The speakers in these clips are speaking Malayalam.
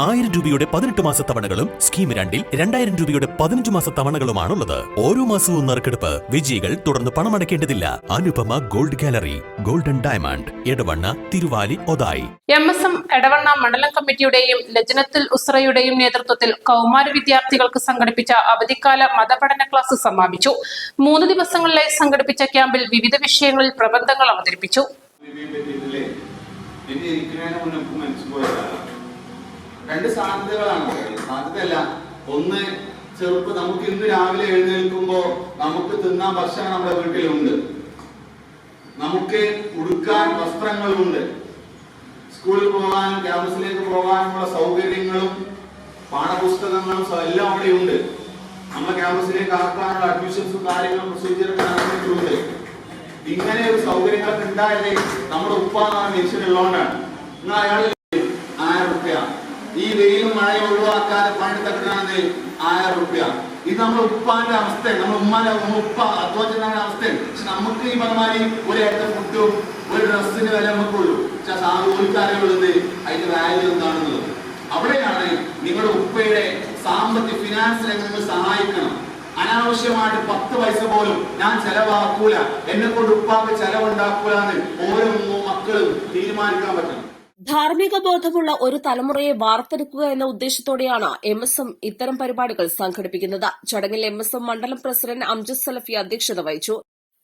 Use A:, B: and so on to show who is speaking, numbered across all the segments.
A: 1000 രൂപയുടെ 18 മാസ തവണകളും സ്കീം 2-ൽ 2000 രൂപയുടെ 15 മാസ തവണകളുമാണുള്ളത്. ഓരോ മാസവും നറുക്കെടുപ്പ്. വിജയികൾ തുടർന്ന് പണമടയ്ക്കേണ്ടതില്ല. Anupama gold gallery, golden diamond, Edavanna, Thiruvali, Othayi.
B: MSM Edavanna മണ്ഡലം കമ്മിറ്റിയുടെയും ലജ്നത്തുൽ ഉസ്രയുടെയും നേതൃത്വത്തിൽ കൗമാര വിദ്യാർത്ഥികൾക്ക് സംഘടിപ്പിച്ച അവധിക്കാല മതപഠന ക്ലാസ് സമാപിച്ചു. 3 ദിവസങ്ങളിലായി സംഘടിപ്പിച്ച ക്യാമ്പിൽ വിവിധ വിഷയങ്ങളിൽ പ്രബന്ധങ്ങൾ അവതരിപ്പിച്ചു.
C: രണ്ട് സാധ്യതകളാണ്. സാധ്യതയല്ല, ഒന്ന് ചെറുപ്പം നമുക്ക് ഇന്ന് രാവിലെ എഴുന്നേൽക്കുമ്പോ നമുക്ക് തിന്നാൻ ഭക്ഷണം നമ്മുടെ വീട്ടിലുണ്ട്, നമുക്ക് ഉടുക്കാൻ വസ്ത്രങ്ങളുണ്ട്, സ്കൂളിൽ പോകാനും ക്യാമ്പസിലേക്ക് പോകാനുമുള്ള സൗകര്യങ്ങളും പാഠപുസ്തകങ്ങളും എല്ലാം അവിടെയുണ്ട്. നമ്മുടെ ക്യാമ്പസിലേക്ക് ആക്കാനുള്ള അഡ്മിഷൻസും കാര്യങ്ങളും പ്രൊസീജിയറൊക്കെ നടന്നിട്ടുണ്ട്. ഇങ്ങനെ ഒരു സൗകര്യങ്ങളൊക്കെ ഉണ്ടായതേ നമ്മുടെ ഉപ്പാന്നാണ് മനുഷ്യനുള്ളതുകൊണ്ടാണ്. നിങ്ങൾ അയാൾ 1000 രൂപ ഈ വെയിലും മഴയും ഒഴിവാക്കാതെ പണി തട്ടാണ് 1000 രൂപ. ഇത് നമ്മുടെ ഉപ്പാന്റെ അവസ്ഥയാണ്, നമ്മുടെ ഉമ്മാന്റെ ഉപ്പ അധ്വാനിക്കുന്ന അവസ്ഥയാണ്. പക്ഷെ നമുക്ക് ഈ പറഞ്ഞാൽ ഒരു ഏക്കർ ഫുഡും ഒരു ഡ്രസ്സിന് വില നമുക്കുള്ളൂ. പക്ഷെ സാധുക്കാരുള്ളത് അതിന്റെ വാല്യൂ എന്താണെന്നുള്ളത്. അവിടെയാണ് നിങ്ങളുടെ ഉപ്പയുടെ സാമ്പത്തിക ഫിനാൻസ് രംഗങ്ങൾ സഹായിക്കണം. അനാവശ്യമായിട്ട് 10 പൈസ പോലും ഞാൻ ചെലവാക്കൂല, എന്നെ കൊണ്ട് ഉപ്പാക്ക് ചെലവുണ്ടാക്കൂല എന്ന് ഓരോ മക്കളും തീരുമാനിക്കാൻ പറ്റണം.
D: ധാർമ്മിക ബോധമുള്ള ഒരു തലമുറയെ വാർത്തെടുക്കുക എന്ന ഉദ്ദേശത്തോടെയാണ് MSM ഇത്തരം പരിപാടികൾ സംഘടിപ്പിക്കുന്നത്. ചടങ്ങിൽ MSM മണ്ഡലം പ്രസിഡന്റ് അംജദ് സലഫി അധ്യക്ഷത വഹിച്ചു.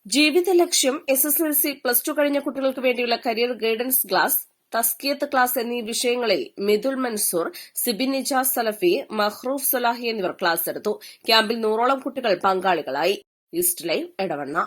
D: ജീവിത ലക്ഷ്യം, SSLC, +2 കഴിഞ്ഞ കുട്ടികൾക്ക് വേണ്ടിയുള്ള കരിയർ ഗൈഡൻസ് ക്ലാസ്, തസ്കിയത്ത് ക്ലാസ് എന്നീ വിഷയങ്ങളിൽ മിദുൽ മൻസൂർ, സിബിൻ നിജാസ് സലഫി, മഹ്റൂഫ് സലാഹി എന്നിവർ ക്ലാസ് എടുത്തു. ക്യാമ്പിൽ 100ഓളം കുട്ടികൾ പങ്കാളികളായി. East live, Edavanna.